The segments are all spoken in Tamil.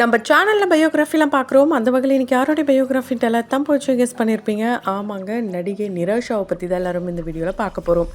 நம்ம சேனலில் பயோகிராஃபிலாம் பார்க்குறோம். அந்த வகையில் இன்றைக்கி யாரோடைய பயோகிராஃபின்ட்டு எல்லாம் தான் போச்சு கெஸ் பண்ணியிருப்பீங்க. ஆமாங்க, நடிகை நிரோஷாவை பற்றி தான் எல்லாரும் இந்த வீடியோவில் பார்க்க போகிறோம்.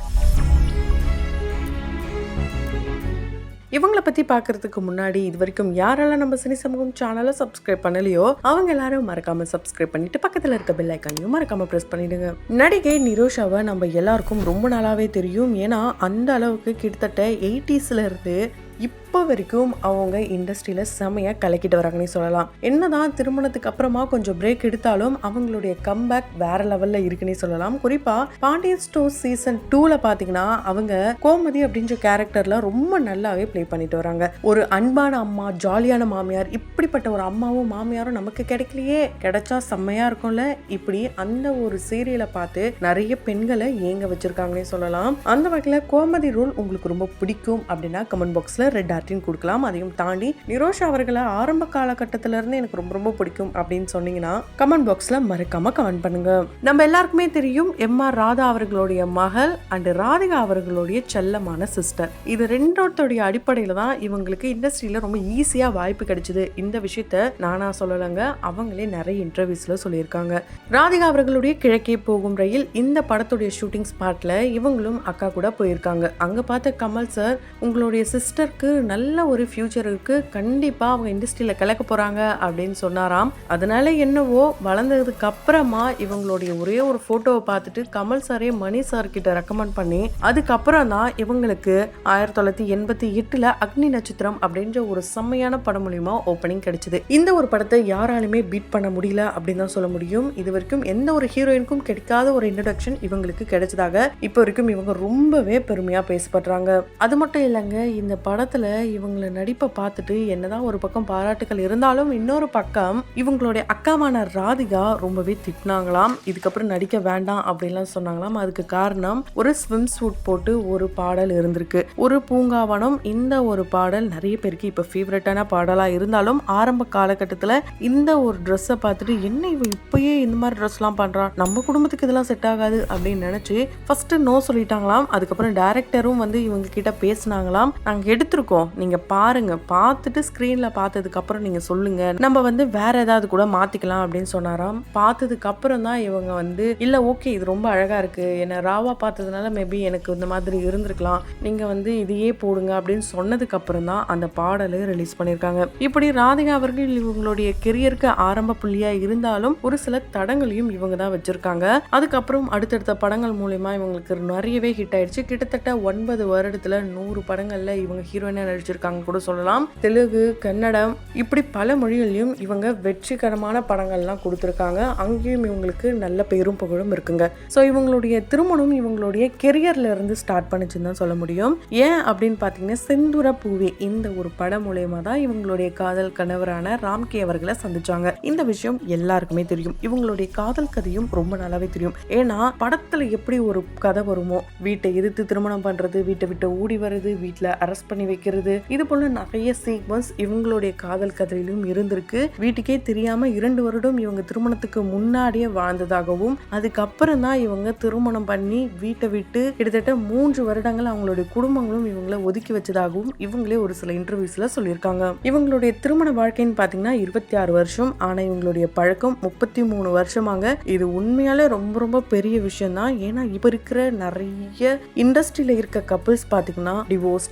இவங்களை பற்றி பார்க்குறதுக்கு முன்னாடி இது வரைக்கும் யாரெல்லாம் நம்ம சினி சமூகம் சேனலை சப்ஸ்கிரைப் பண்ணலையோ அவங்க எல்லாரும் மறக்காமல் சப்ஸ்கிரைப் பண்ணிட்டு பக்கத்தில் இருக்க பெல் ஐக்கானையும் மறக்காமல் ப்ரெஸ் பண்ணிடுங்க. நடிகை நிரோஷாவை நம்ம எல்லாருக்கும் ரொம்ப நாளாகவே தெரியும். ஏன்னா அந்த அளவுக்கு கிட்டத்தட்ட 80s இருந்து இப்போ வரைக்கும் அவங்க இண்டஸ்ட்ரியில் செமையாக கலக்கிட்டு வராங்கன்னு சொல்லலாம். என்னதான் திருமணத்துக்கு அப்புறமா கொஞ்சம் பிரேக் எடுத்தாலும் அவங்களுடைய கம்பேக் வேற லெவலில் இருக்குன்னே சொல்லலாம். குறிப்பாக பாண்டியன் ஸ்டோர்ஸ் சீசன் 2ல பார்த்தீங்கன்னா அவங்க கோமதி அப்படின்ற கேரக்டரில் ரொம்ப நல்லாவே ப்ளே பண்ணிட்டு வராங்க. ஒரு அன்பான அம்மா, ஜாலியான மாமியார், இப்படிப்பட்ட ஒரு அம்மாவும் மாமியாரும் நமக்கு கிடைக்கலையே, கிடைச்சா செம்மையாக இருக்கும்ல. இப்படி அந்த ஒரு சீரியலை பார்த்து நிறைய பெண்களை ஏங்க வச்சிருக்காங்கன்னே சொல்லலாம். அந்த வகையில் கோமதி ரோல் உங்களுக்கு ரொம்ப பிடிக்கும் அப்படின்னா கமெண்ட் பாக்ஸில் ரெட் ஆர்டின் கொடுக்கலாம். அதையும் தாண்டி நிரோஷா அவர்களை ஆரம்ப காலகட்டத்தில இருந்து எனக்கு ரொம்ப ரொம்ப பிடிக்கும் அப்படின்னு சொன்னீங்கன்னா கமெண்ட் பாக்ஸ்ல மறக்காம கமெண்ட் பண்ணுங்க. நம்ம எல்லாருக்குமே தெரியும் MR ராதா அவர்களுடைய மகள் அண்ட் ராதிகா அவர்களுடைய செல்லமான சிஸ்டர். இது ரெண்டோடைய அடிப்படையில தான் இவங்களுக்கு இண்டஸ்ட்ரியில ரொம்ப ஈஸியா வாய்ப்பு கிடைச்சது. இந்த விஷயத்த நானா சொல்லலங்க, அவங்களே நிறைய இன்டர்வியூஸ்ல சொல்லியிருக்காங்க. ராதிகா அவர்களுடைய கிழக்கே போகும் ரயில் இந்த படத்துடைய ஷூட்டிங் ஸ்பாட்ல இவங்களும் அக்கா கூட போயிருக்காங்க. அங்க பார்த்த கமல் சார், உங்களுடைய சிஸ்டருக்கு நல்ல ஒரு ஃபியூச்சர் இருக்கு, கண்டிப்பா அவங்க இண்டஸ்ட்ரியில கலக்க போறாங்க அப்படின்னு சொன்னாராம். அதனால என்னவோ வளர்ந்ததுக்கு அப்புறமா இவங்களுடைய ஒரே ஒரு போட்டோவை பார்த்துட்டு கமல் சாரே மணி சார் கிட்ட ரெக்கமெண்ட் பண்ணி அதுக்கப்புறம் தான் இவங்களுக்கு 1988ல அக்னி நட்சத்திரம் அப்படின்ற ஒரு செம்மையான படம் மூலியமா ஓப்பனிங் கிடைச்சது. இந்த ஒரு படத்தை யாராலுமே பீட் பண்ண முடியல அப்படின்னு தான் சொல்ல முடியும். இது வரைக்கும் எந்த ஒரு ஹீரோயினுக்கும் கிடைக்காத ஒரு இன்ட்ரோடக்ஷன் இவங்களுக்கு கிடைச்சதாக இப்போ வரைக்கும் இவங்க ரொம்பவே பெருமையா பேசப்படுறாங்க. அது மட்டும் இல்லைங்க, இந்த படத்துல இவங்களை நடிப்பை பார்த்துட்டு என்னதான் ஒரு பக்கம் பாராட்டுகள் இருந்தாலும் இன்னொரு பக்கம் இவங்களுடைய அக்காவான ராதிகா ரொம்பவே திட்டினாங்களாம். இதுக்கப்புறம் நடிக்க வேண்டாம் அப்படின்லாம் சொன்னாங்களாம். அதுக்கு காரணம் ஒரு ஸ்விம் சூட் போட்டு ஒரு பாடல் இருந்திருக்கு, ஒரு பூங்காவனம். இந்த ஒரு பாடல் நிறைய பேருக்கு இப்ப ஃபேவரட்டான பாடலா இருந்தாலும் ஆரம்ப காலகட்டத்துல இந்த ஒரு ட்ரெஸ்ஸை பார்த்துட்டு என்ன இவன் இப்பயே இந்த மாதிரி ட்ரெஸ் எல்லாம் பண்றான், நம்ம குடும்பத்துக்கு இதெல்லாம் செட் ஆகாது அப்படின்னு நினைச்சு ஃபர்ஸ்ட் நோ சொல்லிட்டாங்களாம். அதுக்கப்புறம் டைரக்டரும் வந்து இவங்க கிட்ட பேசினாங்களாம், நாங்க எடுத்திருக்கோம், நீங்க பாருங்க, பார்த்துட்டு ஸ்கிரீன்ல பார்த்ததுக்கு அப்புறம் நீங்க சொல்லுங்க, நம்ம வந்து வேற ஏதாவது கூட மாத்திக்கலாம் அப்படின்னு சொன்னாராம். பார்த்ததுக்கு அப்புறம் தான் இவங்க வந்து இல்ல ஓகே இது ரொம்ப அழகா இருக்கு, என்ன ராவா பார்த்ததுனால மேபி எனக்கு இந்த மாதிரி இருந்திருக்கலாம், நீங்க வந்து இதையே போடுங்க அப்படின்னு சொன்னதுக்கு அப்புறம் தான் அந்த பாடலை ரிலீஸ் பண்ணியிருக்காங்க. இப்படி ராதிகா அவர்கள் இவங்களுடைய கெரியருக்கு ஆரம்ப புள்ளியா இருந்தாலும் ஒரு சில தடங்களையும் இவங்க தான் வச்சிருக்காங்க. அதுக்கப்புறம் அடுத்தடுத்த படங்கள் மூலமா இவங்களுக்கு நிறையவே ஹிட் ஆயிடுச்சு. கிட்டத்தட்ட 9 வருடத்துல 100 படங்கள்ல இவங்க ஹீரோயினா நடிச்சிருக்காங்க கூட சொல்லலாம். தெலுங்கு, கன்னடம், இப்படி பல மொழிகளையும் இவங்க வெற்றிகரமான படங்கள்லாம் கொடுத்துருக்காங்க. அங்கேயும் இவங்களுக்கு நல்ல பேரும் புகழும் இருக்குங்க. ஸோ இவங்களுடைய திருமணம் இவங்களுடைய கெரியர்ல இருந்து ஸ்டார்ட் பண்ணிச்சுன்னு தான் சொல்ல முடியும். ஏன் அப்படின்னு பார்த்தீங்கன்னா செந்தூர பூவே இந்த ஒரு படம் மூலயமா தான் இவங்களுடைய காதல் கணவரான ராம்கே அவர்களை சந்திச்சாங்க. இந்த விஷயம் எல்லாருக்குமே தெரியும். இவங்களுடைய காதல் கதையும் ரொம்ப நல்லாவே தெரியும். ஏன்னா படத்துல எப்படி ஒரு கதை வருமோ, வீட்டை எதிர்த்து திருமணம் பண்றது, வீட்டை விட்டு ஓடி வர்றது, வீட்டுல அரெஸ்ட் பண்ணி வைக்கிறது, இது போல நிறைய சீக்வன்ஸ் இவங்களுடைய காதல் கதையிலும் இருந்திருக்கு. வீட்டுக்கே தெரியாம 2 வருடம் இவங்க திருமணத்துக்கு முன்னாடியே வாழ்ந்ததாகவும் அதுக்கப்புறம் தான் இவங்க திருமணம் பண்ணி வீட்டை விட்டு கிட்டத்தட்ட 3 வருடங்கள் அவங்களுடைய குடும்பங்களும் இவங்களை ஒதுக்கி வச்சதாகவும் இவங்களே ஒரு சில இன்டர்வியூஸ்ல சொல்லியிருக்காங்க. இவங்களுடைய திருமண வாழ்க்கைன்னு பாத்தீங்கன்னா 26 வருஷம், ஆனா இவங்களுடைய பழக்கம் 33 வருஷமாங்க. இது உண்மையாலே ரொம்ப ரொம்ப பெரிய விஷயம் தான். ஏன்னா இப்ப இருக்கிற நிறைய இண்டஸ்ட்ரியில இருக்க கப்பிள்ஸ் பாத்தீங்கன்னா டிவோர்ஸ்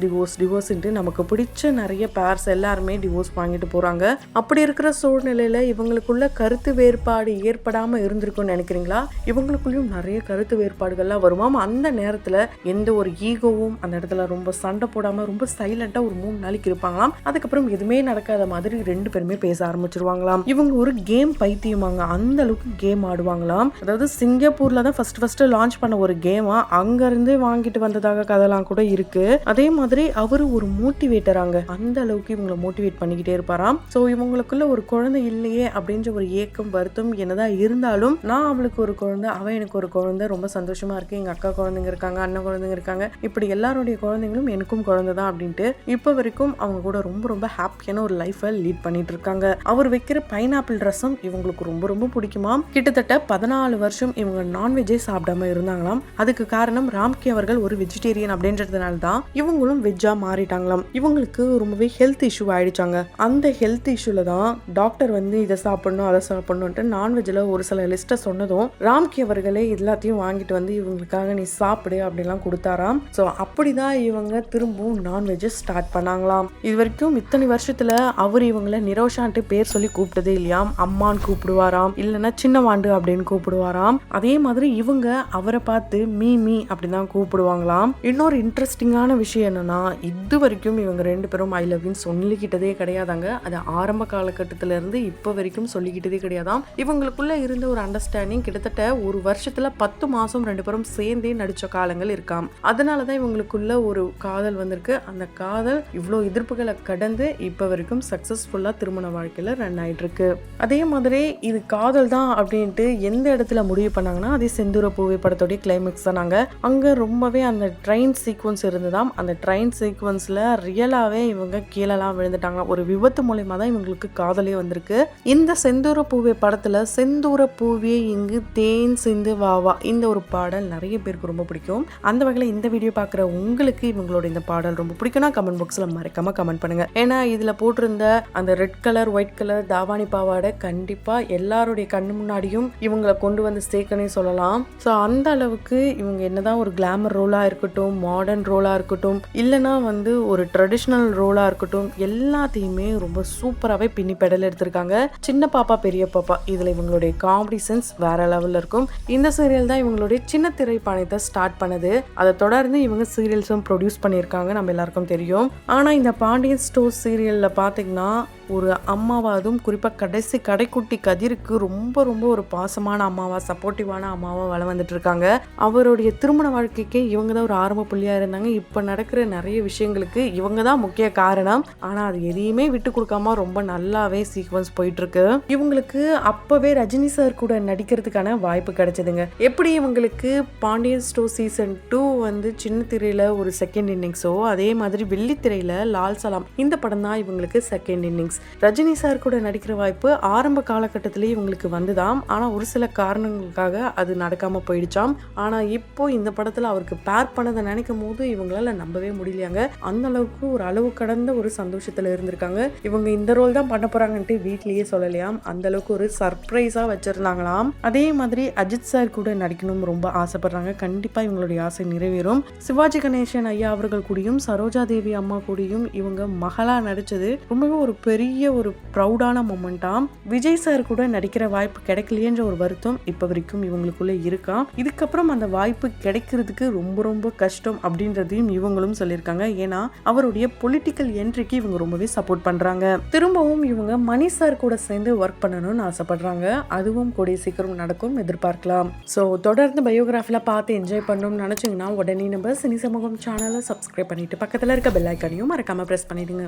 நமக்கு பிடிச்ச நிறைய பேர்ஸ் எல்லாருமே டிவோர்ஸ் வாங்கிட்டு போறாங்க. அப்படி இருக்கிற சூழ்நிலையில இவங்களுக்குள்ள கருத்து வேறுபாடு ஏற்படாம இருந்திருக்கும்னு நினைக்கிறீங்களா? இவங்களுக்குள்ளயும் நிறைய கருத்து வேறுபாடுகள்லாம் வருமாம். அந்த நேரத்துல எந்த ஒரு ஈகோவும் அந்த இடத்துல ரொம்ப சண்டை போடாம ரொம்ப சைலண்டா ஒரு 3 நாளைக்கு இருப்பாங்களாம். அதுக்கப்புறம் எதுவுமே நடக்காத மாதிரி 2 பேருமே பேச ஆரம்பிச்சிருவாங்களாம். இவங்க ஒரு கேம் பைத்தியமாங்க, அந்த அளவுக்கு கேம் ஆடுவாங்களாம். அதாவது சிங்கப்பூர்ல தான் ஃபர்ஸ்ட் லான்ச் பண்ண ஒரு கேமா அங்க இருந்து வாங்கிட்டு வந்ததாக கதைலாம் கூட இருக்கு. அதே மாதிரி அவரு ஒரு மோட்டிவேட்டராங்க, அந்த அளவுக்கு இவங்களை மோட்டிவேட் பண்ணிக்கிட்டே இருப்பாராம். சோ இவங்களுக்குள்ள ஒரு குழந்தை இல்லையே அப்படின்ற ஒரு ஏக்கம் வருத்தம் என்னதான் இருந்தாலும், நான் அவளுக்கு ஒரு குழந்தை, அவன் எனக்கு ஒரு குழந்தை, ரொம்ப சந்தோஷமா இருக்கு, எங்க அக்கா குழந்தைங்க இருக்காங்க, அண்ணன் குழந்தைங்க இருக்காங்க, இப்படி எல்லாருடைய குழந்தைங்களும் எனக்கும் குழந்தை தான் அப்படின்ட்டு இப்ப வரைக்கும் அவங்க கூட ரொம்ப ரொம்ப ஹாப்பியான ஒரு லைஃபை லீட் பண்ணிட்டு இருக்காங்க. அவர் வைக்கிற பைனாப்பிள் ரசம் இவங்களுக்கு ரொம்ப ரொம்ப பிடிக்குமா. கிட்டத்தட்ட 14 வருஷம் இவங்க நான்வெஜ்ஜே சாப்பிடாம இருந்தாங்களாம். அதுக்கு காரணம் ராம்கே அவர்கள் ஒரு வெஜிடேரியன் அப்படின்றதுனால தான் இவங்களும் வெஜ்ஜா மாறிட்டாங்களாம். இவங்களுக்கு ரொம்பவே ஹெல்த் இஷ்யூ ஆயிடுச்சாங்க. அந்த ஹெல்த் இஷ்யூல தான் டாக்டர் வந்து இதை சாப்பிடணும் அதை சாப்பிடணும்ட்டு நான்வெஜ்ல ஒரு சில லிஸ்ட்டை சொன்னதும் ராம்கி அவர்களே எல்லாத்தையும் வாங்கிட்டு வந்து இவங்களுக்காக நீ சாப்பிடு அப்படிலாம் கொடுத்தாராம். ஸோ அப்படிதான் இவங்க திரும்பவும் நான்வெஜ் ஸ்டார்ட் பண்ணாங்களாம். இது வரைக்கும் இத்தனை வருஷத்துல அவர் இவங்களை நிரோஷான்ட்டு பேர் சொல்லி கூப்பிட்டதே இல்லையாம். அம்மான்னு கூப்பிடுவாராம், இல்லைன்னா சின்னவாண்டு அப்படின்னு கூப்பிடுவாராம். அதே மாதிரி இவங்க அவரை பார்த்து மீ அப்படிதான் கூப்பிடுவாங்களாம். இன்னொரு இன்ட்ரெஸ்டிங்கான விஷயம் என்னன்னா, இது வரைக்கும் இவங்க 2 பேரும் ஐ லவ் யூ சொல்லிக்கிட்டதே கிடையாதாங்க. அது ஆரம்ப காலகட்டத்தில இருந்து இப்போ வரைக்கும் சொல்லிக்கிட்டதே கிடையாதாம். இவங்களுக்குள்ள இருந்த ஒரு அண்டர்ஸ்டாண்டிங் கிட்டத்தட்ட ஒரு வருஷத்துல 10 மாசம் 2 பேரும் சேர்ந்தே நடிச்ச காலங்கள் இருக்காம். அதனாலதான் இவங்களுக்குள்ள ஒரு காதல் வந்திருக்கு. அந்த காதல் இவ்வளோ எதிர்ப்புகளை கடந்து இப்போ வரைக்கும் சக்சஸ்ஃபுல்லா திருமண வாழ்க்கையில ரன் ஆயிட்டு இருக்கு. அதே மாதிரி இது காதல் தான் அப்படின்ட்டு எந்த இடத்துல முடிவு பண்ணாங்கன்னா, அதே செந்தூர பூவே படத்தோடைய கிளைமேக்ஸ் தான். நாங்க அங்க ரொம்பவே அந்த ட்ரெயின் சீக்வன்ஸ் இருந்ததாம். அந்த ட்ரெயின் சீக்வன்ஸ்ல ரியலாவே இவங்க கீழெல்லாம் விழுந்துட்டாங்க. ஒரு விபத்து மூலமா தான் இவங்களுக்கு காதலே வந்திருக்கு. இந்த செந்தூர பூவே படத்துல செந்தூர பூவே இங்கு தேன் சிந்து வாவா இந்த ஒரு பாடல் நிறைய பேருக்கு ரொம்ப பிடிக்கும். அந்த வகையில் இந்த வீடியோ பார்க்குற உங்களுக்கு இவங்களோட இந்த பாடல் ரொம்ப பிடிக்கும்னா கமெண்ட் பாக்ஸில் மறக்காம கமெண்ட் பண்ணுங்க. ஏன்னா இதுல போட்டிருந்த அந்த ரெட் கலர் ஒயிட் கலர் தாவாணி பாவாடை கண்டிப்பா எல்லாருடைய கண்ணு முன்னாடியும் இவங்களை கொண்டு வந்து சேர்க்கனே சொல்லலாம். ஸோ அந்த அளவுக்கு இவங்க என்னதான் ஒரு கிளாமர் ரோலா இருக்கட்டும், மாடர்ன் ரோலா இருக்கட்டும், இல்லைன்னா வந்து ஒரு ட்ரெடிஷ்னல் ரோலா இருக்கட்டும், எல்லாத்தையுமே ரொம்ப சூப்பராகவே பின்னி பெடல் எடுத்திருக்காங்க. சின்ன பாப்பா பெரிய பாப்பா இதுல இவங்களுடைய காமெடி சென்ஸ் வேற லெவல்ல இருக்கும். இந்த சீரியல் தான் இவங்களுடைய சின்ன திரை பயணத்தை ஸ்டார்ட் பண்ணது. அதை தொடர்ந்து இவங்க சீரியல்ஸும் ப்ரொடியூஸ் பண்ணியிருக்காங்க, நம்ம எல்லாருக்கும் தெரியும். ஆனா இந்த பாண்டியன் ஸ்டோர்ஸ் சீரியல்ல பாத்தீங்கன்னா ஒரு அம்மாவா, அதுவும் குறிப்பாக கடைசி கடைக்குட்டி கதிருக்கு ரொம்ப ரொம்ப ஒரு பாசமான அம்மாவா, சப்போர்ட்டிவான அம்மாவா வளம் வந்துட்டு இருக்காங்க. அவருடைய திருமண வாழ்க்கைக்கு இவங்க தான் ஒரு ஆரம்ப புள்ளியா இருந்தாங்க. இப்போ நடக்கிற நிறைய விஷயங்களுக்கு இவங்க தான் முக்கிய காரணம். ஆனால் அது எதையுமே விட்டு கொடுக்காம ரொம்ப நல்லாவே சீக்வன்ஸ் போயிட்டு இருக்கு. இவங்களுக்கு அப்பவே ரஜினி சார் கூட நடிக்கிறதுக்கான வாய்ப்பு கிடைச்சதுங்க. எப்படி இவங்களுக்கு பாண்டியன் ஸ்டோர் சீசன் 2 வந்து சின்ன திரையில ஒரு செகண்ட் இன்னிங்ஸோ, அதே மாதிரி வெள்ளித்திரையில லால் சலாம் இந்த படம் தான் இவங்களுக்கு செகண்ட் இன்னிங்ஸ். ரஜினி சார் கூட நடிக்கிற வாய்ப்பு ஆரம்ப காலகட்டத்திலேயே இவங்களுக்கு வந்துதாம். ஆனா ஒரு சில காரணங்களுக்காக அது நடக்காம போயிடுச்சாம். ஆனா இப்போ இந்த படத்துல அவருக்கு பேர் பண்ணதை நினைக்கும் போது இவங்களால நம்பவே முடியலையாங்க. அந்த அளவுக்கு ஒரு அளவு கடந்த ஒரு சந்தோஷத்துல இருந்திருக்காங்க. இவங்க இந்த ரோல் தான் பண்ண போறாங்கன்ட்டு வீட்லயே சொல்லலையாம். அந்த அளவுக்கு ஒரு சர்ப்ரைஸா வச்சிருந்தாங்களாம். அதே மாதிரி அஜித் சார் கூட நடிக்கணும் ரொம்ப ஆசைப்படுறாங்க. கண்டிப்பா இவங்களுடைய ஆசை நிறைவேறும். சிவாஜி கணேசன் ஐயா அவர்கள் கூடயும் சரோஜா தேவி அம்மா கூடயும் இவங்க மகளா நடிச்சது ரொம்பவே ஒரு பெரிய ஒரு ப்ரௌடான மொமெண்டாம். விஜய் சார் கூட நடிக்கிற வாய்ப்பு கிடைக்கலையேன்ற ஒரு வருத்தம் இப்ப வரைக்கும் இவங்களுக்குள்ள இருக்கா. இதுக்கப்புறம் அந்த வாய்ப்பு கிடைக்கிறதுக்கு ரொம்ப ரொம்ப கஷ்டம் அப்படின்றதையும் இவங்களும் சொல்லியிருக்காங்க. ஏன்னா அவருடைய பொலிட்டிக்கல் என்ட்ரிக்கு இவங்க ரொம்பவே சப்போர்ட் பண்றாங்க. திரும்பவும் இவங்க மணி சார் கூட சேர்ந்து ஒர்க் பண்ணணும்னு ஆசைப்படுறாங்க. அதுவும் கூடிய சீக்கிரம் நடக்கும், எதிர்பார்க்கலாம். ஸோ தொடர்ந்து பயோகிராஃபில பார்த்து என்ஜாய் பண்ணணும்னு நினைச்சீங்கன்னா உடனே நம்ம சினி சமூகம் சேனலை சப்ஸ்கிரைப் பண்ணிட்டு பக்கத்துல இருக்க பெல் ஐக்கானையும் மறக்காம பிரஸ் பண்ணிடுங்க.